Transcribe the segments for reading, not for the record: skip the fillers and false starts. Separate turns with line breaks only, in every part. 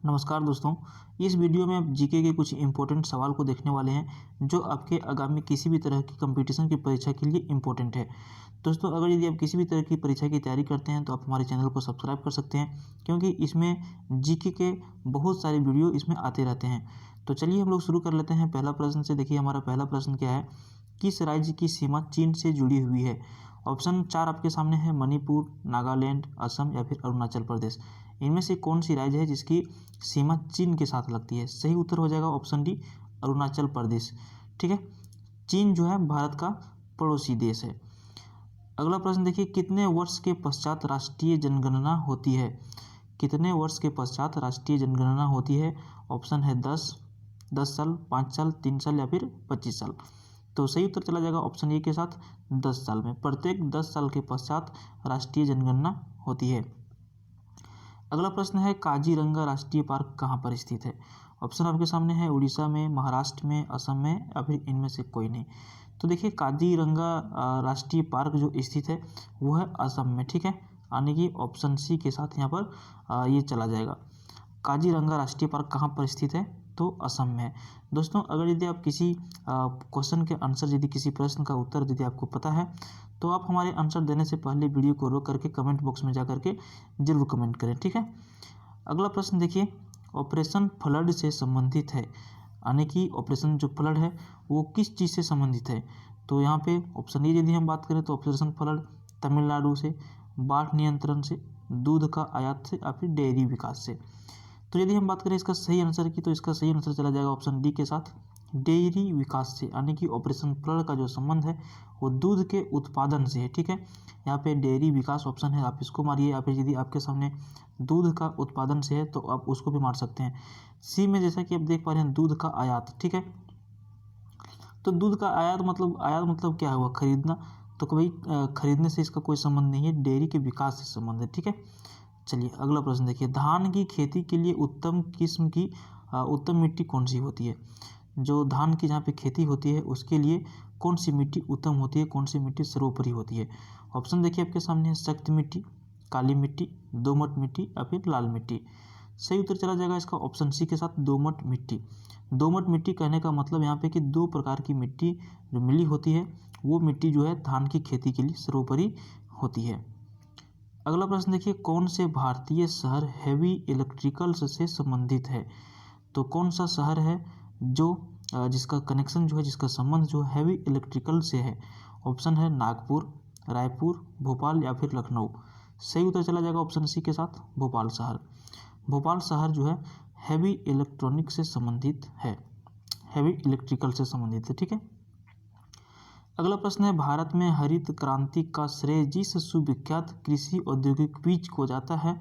नमस्कार दोस्तों। इस वीडियो में आप जीके के कुछ इंपॉर्टेंट सवाल को देखने वाले हैं जो आपके आगामी किसी भी तरह की कंपटीशन की परीक्षा के लिए इंपॉर्टेंट है। दोस्तों, अगर यदि आप किसी भी तरह की परीक्षा की तैयारी करते हैं तो आप हमारे चैनल को सब्सक्राइब कर सकते हैं, क्योंकि इसमें जीके के बहुत सारे वीडियो इसमें आते रहते हैं। तो चलिए हम लोग शुरू कर लेते हैं पहला प्रश्न से। देखिए हमारा पहला प्रश्न क्या है, किस राज्य की सीमा चीन से जुड़ी हुई है। ऑप्शन 4 आपके सामने है, मणिपुर, नागालैंड, असम या फिर अरुणाचल प्रदेश। इनमें से कौन सी राज्य है जिसकी सीमा चीन के साथ लगती है। सही उत्तर हो जाएगा ऑप्शन डी, अरुणाचल प्रदेश। ठीक है, चीन जो है भारत का पड़ोसी देश है। अगला प्रश्न देखिए, कितने वर्ष के पश्चात राष्ट्रीय जनगणना होती है। कितने वर्ष के पश्चात राष्ट्रीय जनगणना होती है। ऑप्शन है 10 साल, 5 साल, 3 साल या फिर 25 साल। तो सही उत्तर चला जाएगा ऑप्शन ए के साथ, 10 साल में। प्रत्येक 10 साल के पश्चात राष्ट्रीय जनगणना होती है। अगला प्रश्न है, काजीरंगा राष्ट्रीय पार्क कहाँ पर स्थित है। ऑप्शन आपके सामने है, उड़ीसा में, महाराष्ट्र में, असम में या फिर इनमें से कोई नहीं। तो देखिए काजीरंगा राष्ट्रीय पार्क जो स्थित है वो है असम में। ठीक है, यानी कि ऑप्शन सी के साथ यहाँ पर ये चला जाएगा। काजीरंगा राष्ट्रीय पार्क कहाँ पर स्थित है, तो असम में है। दोस्तों, अगर यदि आप किसी क्वेश्चन के आंसर, यदि किसी प्रश्न का उत्तर यदि आपको पता है तो आप हमारे आंसर देने से पहले वीडियो को रोक करके कमेंट बॉक्स में जा करके जरूर कमेंट करें। ठीक है, अगला प्रश्न देखिए, ऑपरेशन फ्लड से संबंधित है, यानी कि ऑपरेशन जो फ्लड है वो किस चीज़ से संबंधित है। तो यहाँ पे ऑप्शन ए यदि हम बात करें तो ऑपरेशन फ्लड तमिलनाडु से, बाढ़ नियंत्रण से, दूध का आयात से या फिर डेयरी विकास से। तो यदि हम बात करें इसका सही आंसर की, तो इसका सही आंसर चला जाएगा ऑप्शन डी के साथ, डेयरी विकास से। यानी कि ऑपरेशन फ्लड का जो संबंध है वो दूध के उत्पादन से है। ठीक है, यहाँ पे डेयरी विकास ऑप्शन है, आप इसको मारिए, या फिर यदि आपके सामने दूध का उत्पादन से है तो आप उसको भी मार सकते हैं। सी में जैसा कि आप देख पा रहे हैं, दूध का आयात। ठीक है, तो दूध का आयात मतलब क्या हुआ, खरीदना। तो कभी खरीदने से इसका कोई संबंध नहीं है, डेयरी के विकास से संबंध है। ठीक है, चलिए अगला प्रश्न देखिए, धान की खेती के लिए उत्तम किस्म की उत्तम मिट्टी कौन सी होती है। जो धान की जहाँ पे खेती होती है उसके लिए कौन सी मिट्टी उत्तम होती है, कौन सी मिट्टी सर्वोपरि होती है। ऑप्शन देखिए आपके सामने है, सख्त मिट्टी, काली मिट्टी, दोमट मिट्टी या फिर लाल मिट्टी। सही उत्तर चला जाएगा इसका ऑप्शन सी के साथ, दोमट मिट्टी। दोमट मिट्टी कहने का मतलब यहाँ पे कि दो प्रकार की मिट्टी जो मिली होती है वो मिट्टी जो है धान की खेती के लिए सर्वोपरि होती है। अगला प्रश्न देखिए, कौन से भारतीय शहर हैवी इलेक्ट्रिकल्स से संबंधित है। तो कौन सा शहर है जो जिसका कनेक्शन जो है, जिसका संबंध जो हैवी इलेक्ट्रिकल से है। ऑप्शन है नागपुर, रायपुर, भोपाल या फिर लखनऊ। सही उत्तर चला जाएगा ऑप्शन सी के साथ, भोपाल शहर। भोपाल शहर जो है हैवी इलेक्ट्रॉनिक से संबंधित है, हैवी इलेक्ट्रिकल से संबंधित है। ठीक है, अगला प्रश्न है, भारत में हरित क्रांति का श्रेय जिस सुविख्यात कृषि औद्योगिक बीज को जाता है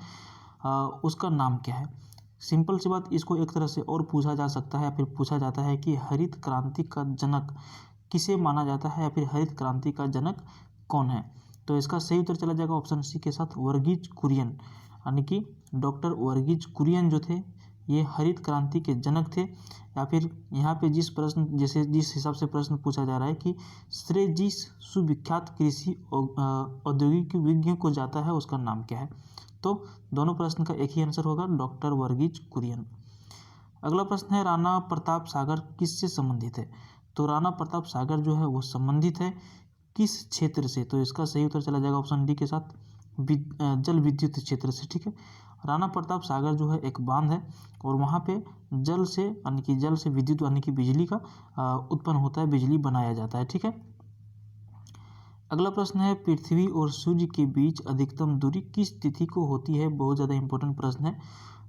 उसका नाम क्या है। सिंपल सी बात, इसको एक तरह से और पूछा जा सकता है या फिर पूछा जाता है कि हरित क्रांति का जनक किसे माना जाता है, या फिर हरित क्रांति का जनक कौन है। तो इसका सही उत्तर चला जाएगा ऑप्शन सी के साथ, वर्गीज कुरियन। यानी कि डॉक्टर वर्गीज कुरियन जो थे ये हरित क्रांति के जनक थे। या फिर यहाँ पे जिस हिसाब से प्रश्न पूछा जा रहा है कि श्रेय जिस सुविख्यात कृषि औद्योगिक विज्ञ को जाता है उसका नाम क्या है, तो दोनों प्रश्न का एक ही आंसर होगा, डॉक्टर वर्गीज कुरियन। अगला प्रश्न है, राणा प्रताप सागर किससे संबंधित है। तो राणा प्रताप सागर जो है वो संबंधित है किस क्षेत्र से। तो इसका सही उत्तर चला जाएगा ऑप्शन डी के साथ, जल विद्युत क्षेत्र से। ठीक है, राणा प्रताप सागर जो है एक बांध है और वहाँ पे जल से विद्युत यानी कि बिजली का उत्पन्न होता है, बिजली बनाया जाता है। ठीक है, अगला प्रश्न है, पृथ्वी और सूर्य के बीच अधिकतम दूरी किस तिथि को होती है। बहुत ज़्यादा इंपॉर्टेंट प्रश्न है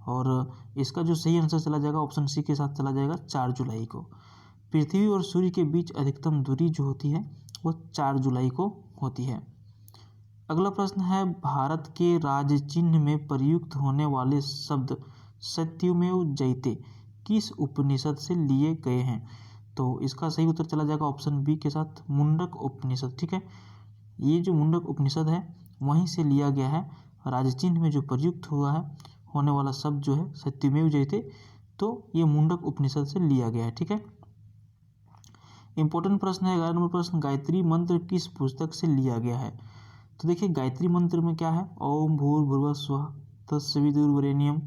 और इसका जो सही आंसर चला जाएगा ऑप्शन सी के साथ चला जाएगा, 4 जुलाई को। पृथ्वी और सूर्य के बीच अधिकतम दूरी जो होती है वो 4 जुलाई को होती है। अगला प्रश्न है, भारत के राज्य चिन्ह में प्रयुक्त होने वाले शब्द सत्यमेव जयते किस उपनिषद से लिए गए हैं। तो इसका सही उत्तर चला जाएगा ऑप्शन बी के साथ, मुंडक उपनिषद। ठीक है, ये जो मुंडक उपनिषद है वहीं से लिया गया है। राज्य चिन्ह में जो प्रयुक्त हुआ है होने वाला शब्द जो है सत्यमेव जयते, तो ये मुंडक उपनिषद से लिया गया है। ठीक है, इंपॉर्टेंट प्रश्न है 11 नंबर प्रश्न, गायत्री मंत्र किस पुस्तक से लिया गया है। तो देखिए गायत्री मंत्र में क्या है, ओम भूर्भुवः स्वः तत्सवितुर्वरेण्यं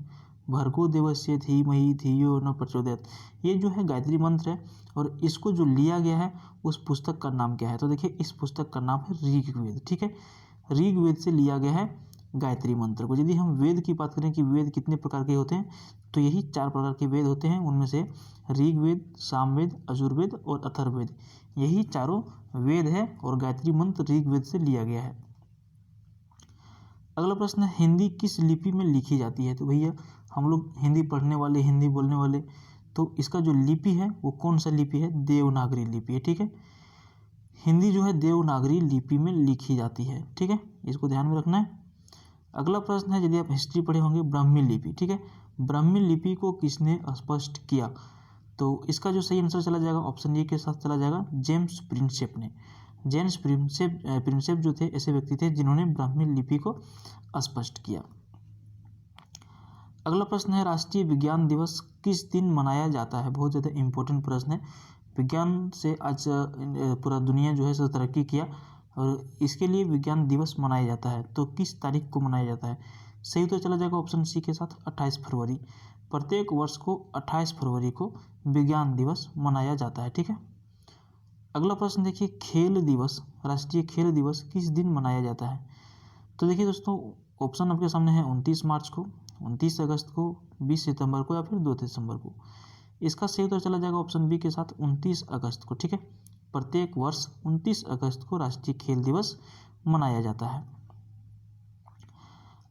भर्गो देवस्य धीमहि धियो न प्रचोदयात्। ये जो है गायत्री मंत्र है और इसको जो लिया गया है उस पुस्तक का नाम क्या है? तो देखिए इस पुस्तक का नाम है ऋग्वेद। ठीक है, ऋग्वेद से लिया गया है गायत्री मंत्र को। यदि हम वेद की बात करें कि वेद कितने प्रकार के होते हैं, तो यही 4 प्रकार के वेद होते हैं। उनमें से ऋग्वेद, सामवेद, यजुर्वेद और अथर्ववेद, यही चारों वेद है और गायत्री मंत्र ऋग्वेद से लिया गया है। अगला प्रश्न है, हिंदी किस लिपि में लिखी जाती है? तो भैया हम लोग हिंदी पढ़ने वाले, हिंदी बोलने वाले, तो इसका जो लिपि है वो कौन सा लिपि है? देवनागरी लिपि है। ठीक है, हिंदी जो है देवनागरी लिपि में लिखी जाती है। ठीक है, इसको ध्यान में रखना है। अगला प्रश्न है, यदि आप हिस्ट्री पढ़े होंगे, ब्राह्मी लिपि। ठीक है, ब्राह्मी लिपि को किसने स्पष्ट किया? तो इसका जो सही आंसर चला जाएगा ऑप्शन ए के साथ चला जाएगा, जेम्स प्रिंसेप ने। जेम्स प्रिंसेप जो थे ऐसे व्यक्ति थे जिन्होंने ब्राह्मी लिपि को स्पष्ट किया। अगला प्रश्न है, राष्ट्रीय विज्ञान दिवस किस दिन मनाया जाता है? बहुत ज़्यादा इंपॉर्टेंट प्रश्न है। विज्ञान से आज पूरा दुनिया जो है सो तरक्की किया और इसके लिए विज्ञान दिवस मनाया जाता है। तो किस तारीख को मनाया जाता है? सही तो चला जाएगा ऑप्शन सी के साथ, 28 फरवरी। प्रत्येक वर्ष को 28 फरवरी को विज्ञान दिवस मनाया जाता है। ठीक है, अगला प्रश्न देखिए, खेल दिवस, राष्ट्रीय खेल दिवस किस दिन मनाया जाता है? तो देखिए दोस्तों, ऑप्शन आपके सामने है 29 मार्च को, 29 अगस्त को, 20 सितंबर को या फिर 2 दिसंबर को। इसका सही उत्तर चला जाएगा ऑप्शन बी के साथ, 29 अगस्त को। ठीक है, प्रत्येक वर्ष 29 अगस्त को राष्ट्रीय खेल दिवस मनाया जाता है।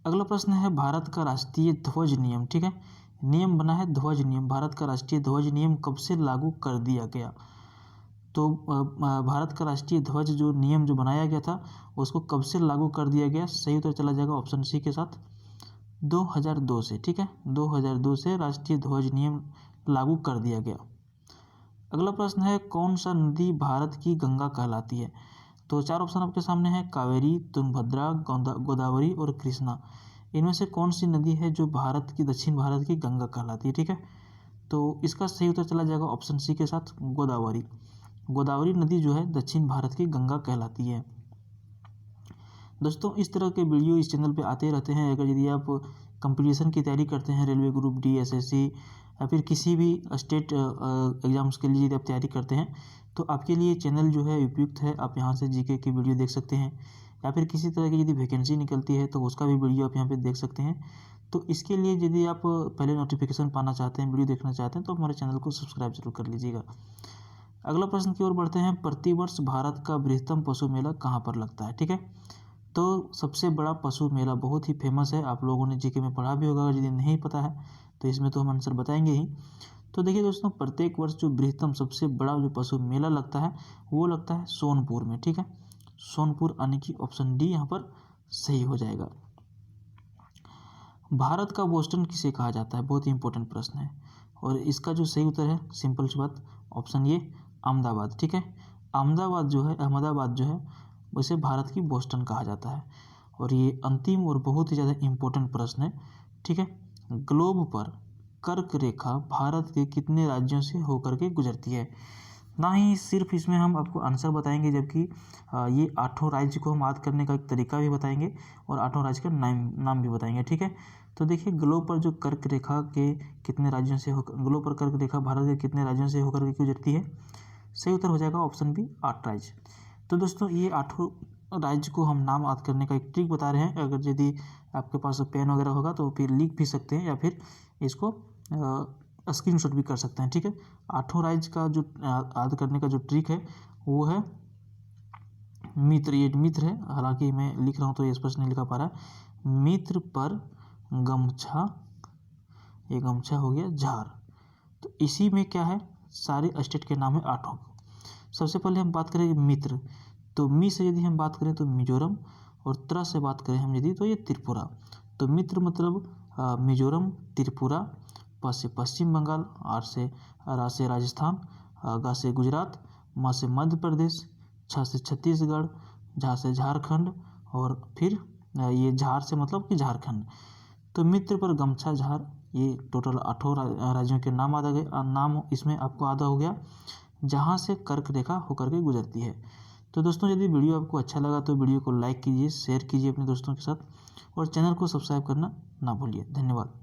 अगला प्रश्न है, भारत का राष्ट्रीय ध्वज नियम। ठीक है, नियम बना है ध्वज नियम। भारत का राष्ट्रीय ध्वज नियम कब से लागू कर दिया गया? तो भारत का राष्ट्रीय ध्वज जो नियम जो बनाया गया था उसको कब से लागू कर दिया गया? सही उत्तर चला जाएगा ऑप्शन सी के साथ, 2002 से। ठीक है, 2002 से राष्ट्रीय ध्वज नियम लागू कर दिया गया। अगला प्रश्न है, कौन सा नदी भारत की गंगा कहलाती है? तो 4 ऑप्शन आपके सामने है, कावेरी, तुंगभद्रा, गोदावरी और कृष्णा। इनमें से कौन सी नदी है जो भारत की, दक्षिण भारत की गंगा कहलाती है? ठीक है, तो इसका सही उत्तर चला जाएगा ऑप्शन सी के साथ, गोदावरी। गोदावरी नदी जो है दक्षिण भारत की गंगा कहलाती है। दोस्तों, इस तरह के वीडियो इस चैनल पे आते रहते हैं। अगर यदि आप कंपटीशन की तैयारी करते हैं, रेलवे ग्रुप डी, एसएससी या फिर किसी भी स्टेट एग्जाम्स के लिए यदि आप तैयारी करते हैं तो आपके लिए चैनल जो है उपयुक्त है। आप यहाँ से जीके की वीडियो देख सकते हैं या फिर किसी तरह की यदि वैकेंसी निकलती है तो उसका भी वीडियो आप यहाँ पे देख सकते हैं। तो इसके लिए यदि आप पहले नोटिफिकेशन पाना चाहते हैं, वीडियो देखना चाहते हैं, तो हमारे चैनल को सब्सक्राइब जरूर कर लीजिएगा। अगला प्रश्न की ओर बढ़ते हैं, प्रतिवर्ष भारत का बृहत्तम पशु मेला कहाँ पर लगता है? ठीक है, तो सबसे बड़ा पशु मेला बहुत ही फेमस है, आप लोगों ने जीके में पढ़ा भी होगा। अगर यदि नहीं पता है तो इसमें तो हम आंसर बताएंगे ही। तो देखिए दोस्तों, प्रत्येक वर्ष जो बृहत्तम सबसे बड़ा जो पशु मेला लगता है वो लगता है सोनपुर में। ठीक है, सोनपुर, यानी कि ऑप्शन डी यहाँ पर सही हो जाएगा। भारत का बोस्टन किसे कहा जाता है? बहुत ही इंपॉर्टेंट प्रश्न है और इसका जो सही उत्तर है, सिंपल सी बात, ऑप्शन ए, अहमदाबाद। ठीक है, अहमदाबाद जो है उसे भारत की बोस्टन कहा जाता है। और ये अंतिम और बहुत ही ज़्यादा इम्पोर्टेंट प्रश्न है। ठीक है, ग्लोब पर कर्क रेखा भारत के कितने राज्यों से होकर के गुजरती है? ना ही सिर्फ इसमें हम आपको आंसर बताएंगे, जबकि ये 8 राज्य को हम याद करने का एक तरीका भी बताएंगे और 8 राज्य का नाम भी बताएंगे। ठीक है, तो देखिए, ग्लोब पर जो कर्क रेखा के कितने राज्यों से होकर, ग्लोब पर कर्क रेखा भारत के कितने राज्यों से होकर के गुजरती है? सही उत्तर हो जाएगा ऑप्शन बी, 8 राज्य। तो दोस्तों, ये 8 राज्य को हम नाम याद करने का एक ट्रिक बता रहे हैं। अगर यदि आपके पास पेन वगैरह होगा तो फिर लिख भी सकते हैं या फिर इसको स्क्रीनशॉट भी कर सकते हैं। ठीक है, 8 राज्य का जो याद करने का जो ट्रिक है वो है मित्र। ये मित्र है, हालांकि मैं लिख रहा हूँ तो ये स्पष्ट नहीं लिखा पा रहा है। मित्र पर गमछा, ये गमछा हो गया झार। तो इसी में क्या है, सारे स्टेट के नाम है 8। सबसे पहले हम बात करें मित्र, तो मी से यदि हम बात करें तो मिजोरम और त्र से बात करें हम यदि तो ये त्रिपुरा। तो मित्र मतलब मिजोरम, त्रिपुरा, प से पश्चिम बंगाल, रा से राजस्थान, ग से गुजरात, म से मध्य प्रदेश, छ से छत्तीसगढ़, झा से झारखंड और फिर ये झार से मतलब कि झारखंड। तो मित्र पर गमछा झार, ये टोटल 8 राज्यों के नाम आधा गए, नाम इसमें आपको आधा हो गया जहाँ से कर्क रेखा होकर के गुजरती है। तो दोस्तों, यदि वीडियो आपको अच्छा लगा तो वीडियो को लाइक कीजिए, शेयर कीजिए अपने दोस्तों के साथ और चैनल को सब्सक्राइब करना ना भूलिए। धन्यवाद।